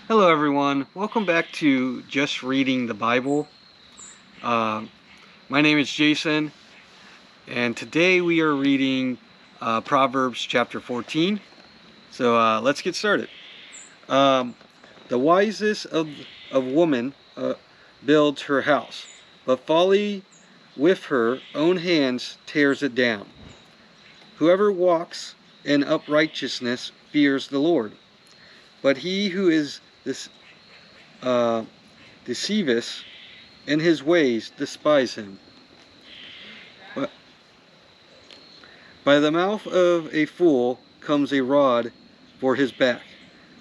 Hello, everyone. Welcome back to Just Reading the Bible. Uh, my name is Jason, and today we are reading Proverbs Chapter 14. So let's get started. Um, the wisest of woman builds her house, but folly with her own hands tears it down. Whoever walks in uprightness fears the Lord, but he who is uh, deceiveth in his ways despise him. But by the mouth of a fool comes a rod for his back,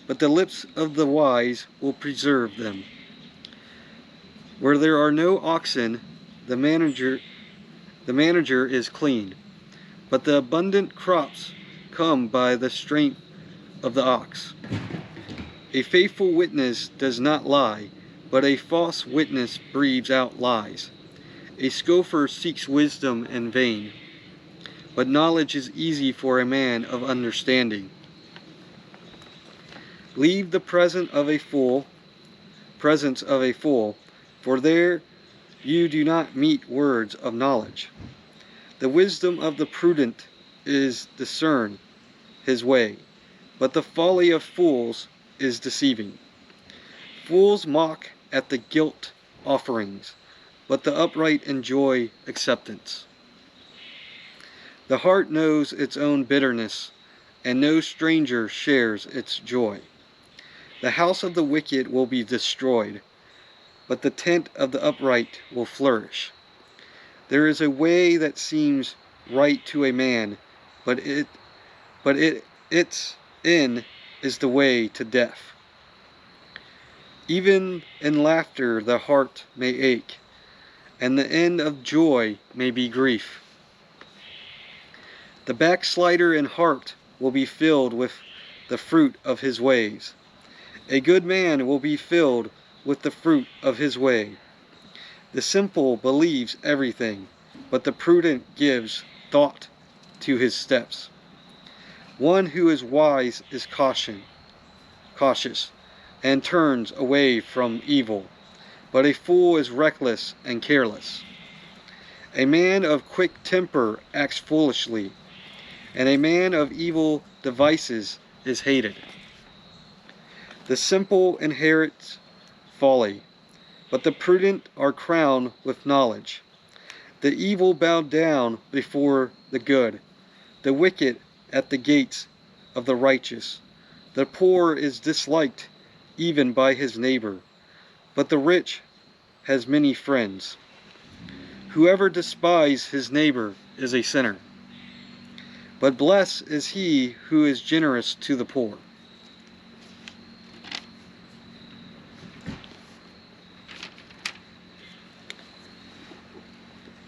but the lips of the wise will preserve them. Where there are no oxen, the manager is clean, but the abundant crops come by the strength of the ox. A faithful witness does not lie, but a false witness breathes out lies. A scoffer seeks wisdom in vain, but knowledge is easy for a man of understanding. Leave the presence of a fool, for there you do not meet words of knowledge. The wisdom of the prudent is discern his way, but the folly of fools is deceiving. Fools mock at the guilt offerings, but the upright enjoy acceptance. The heart knows its own bitterness, and no stranger shares its joy. The house of the wicked will be destroyed, but the tent of the upright will flourish. There is a way that seems right to a man, but its end is the way to death. Even in laughter the heart may ache, and the end of joy may be grief. The backslider in heart will be filled with the fruit of his ways. A good man will be filled with the fruit of his way. The simple believes everything, but the prudent gives thought to his steps. One who is wise is cautious, and turns away from evil, but a fool is reckless and careless. A man of quick temper acts foolishly, and a man of evil devices is hated. The simple inherit folly, but the prudent are crowned with knowledge. The evil bow down before the good, the wicked at the gates of the righteous. The poor is disliked even by his neighbor, but the rich has many friends. Whoever despises his neighbor is a sinner, but blessed is he who is generous to the poor.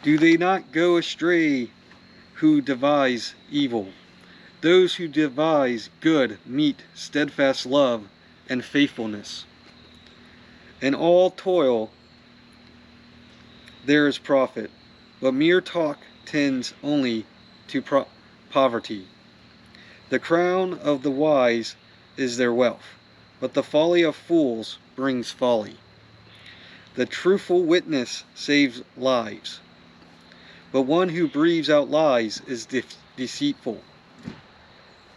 Do they not go astray who devise evil? Those who devise good meet steadfast love and faithfulness. In all toil there is profit, but mere talk tends only to poverty. The crown of the wise is their wealth, but the folly of fools brings folly. The truthful witness saves lives, but one who breathes out lies is deceitful.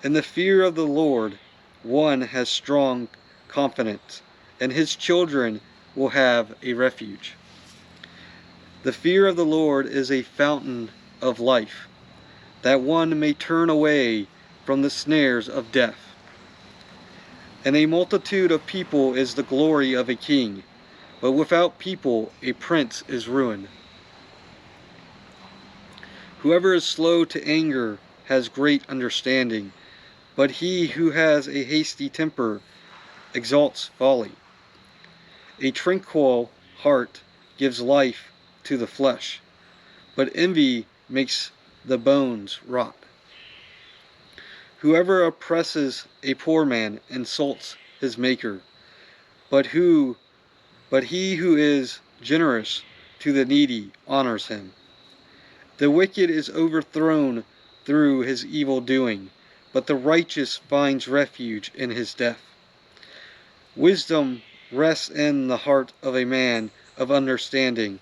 In the fear of the Lord, one has strong confidence, and his children will have a refuge. The fear of the Lord is a fountain of life, that one may turn away from the snares of death. And a multitude of people is the glory of a king, but without people a prince is ruined. Whoever is slow to anger has great understanding, but he who has a hasty temper exalts folly. A tranquil heart gives life to the flesh, but envy makes the bones rot. Whoever oppresses a poor man insults his maker, but he who is generous to the needy honors him. The wicked is overthrown through his evil doing, but the righteous finds refuge in his death. Wisdom rests in the heart of a man of understanding,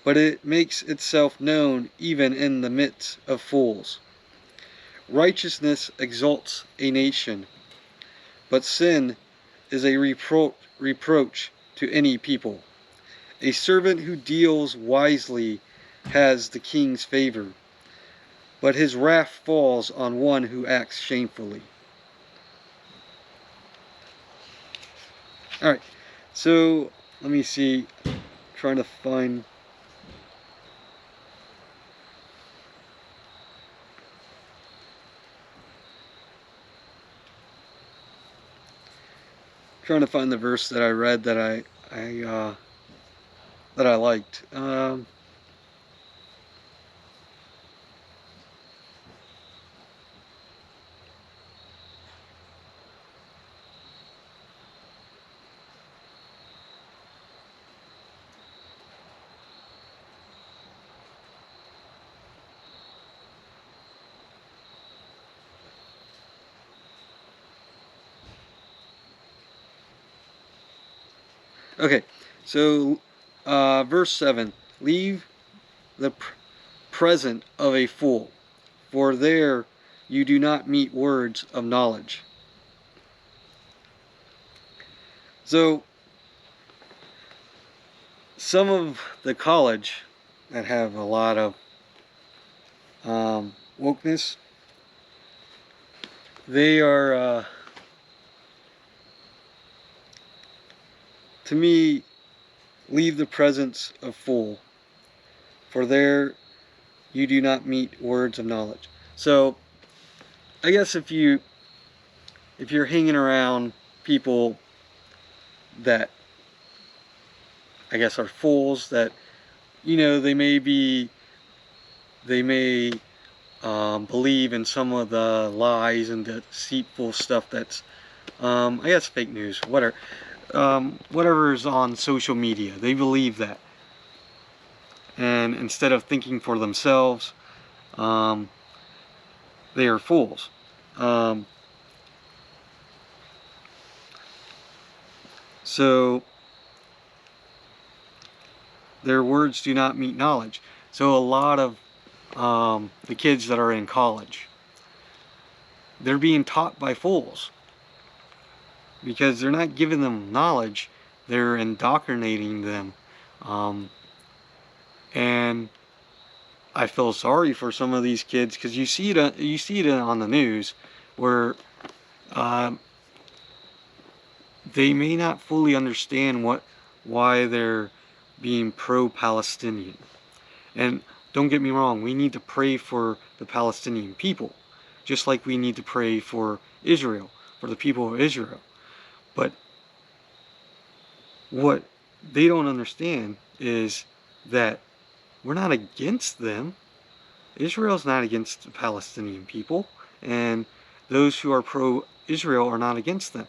but it makes itself known even in the midst of fools. Righteousness exalts a nation, but sin is a reproach to any people. A servant who deals wisely has the king's favor, but his wrath falls on one who acts shamefully. Alright, so let me see, trying to find... the verse that I read that I liked. Okay, so verse 7. Leave the present of a fool, for there you do not meet words of knowledge. So, some of the college that have a lot of wokeness, they are, to me, leave the presence of fool, for there you do not meet words of knowledge. So, I guess if you're hanging around people that I guess are fools, that they may believe in some of the lies and deceitful stuff that's I guess fake news, whatever is on social media. They believe that, and instead of thinking for themselves, they are fools. So their words do not meet knowledge. So a lot of the kids that are in college, they're being taught by fools, because they're not giving them knowledge, they're indoctrinating them. And I feel sorry for some of these kids, because you see it on the news where they may not fully understand why they're being pro-Palestinian. And don't get me wrong, we need to pray for the Palestinian people, just like we need to pray for Israel, for the people of Israel. But what they don't understand is that we're not against them. Israel's not against the Palestinian people, and those who are pro-Israel are not against them.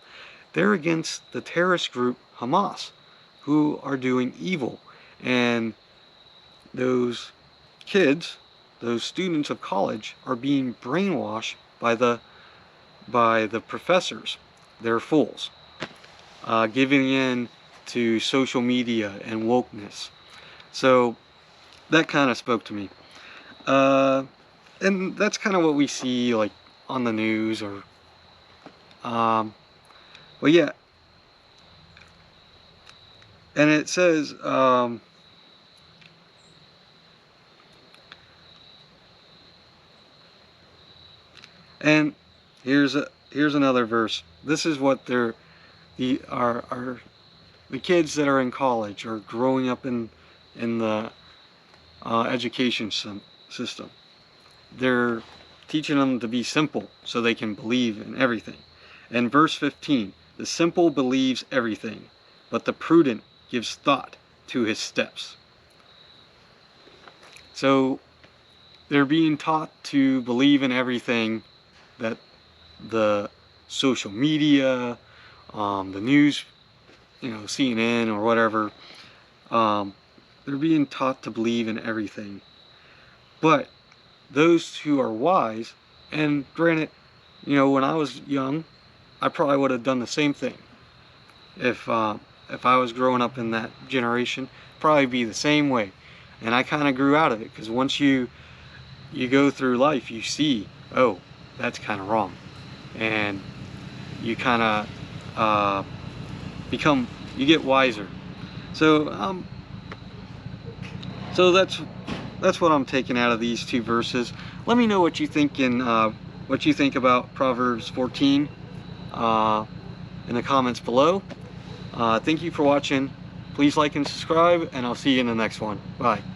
They're against the terrorist group Hamas, who are doing evil. And those kids, those students of college, are being brainwashed by the professors. They're fools, giving in to social media and wokeness. So that kind of spoke to me, and that's kind of what we see like on the news, or but yeah. And it says and here's another verse. This is what the kids that are in college or growing up in the education system. They're teaching them to be simple so they can believe in everything. And verse 15, the simple believes everything, but the prudent gives thought to his steps. So they're being taught to believe in everything that the social media, the news, CNN or whatever, they're being taught to believe in everything. But those who are wise, and granted, when I was young, I probably would have done the same thing. if I was growing up in that generation, probably be the same way. And I kind of grew out of it, because once you go through life, you see, oh, that's kind of wrong, and you kind of you get wiser. So so that's what I'm taking out of these two verses. Let me know what you think about Proverbs 14 in the comments below. Thank you for watching. Please like and subscribe, and I'll see you in the next one. Bye.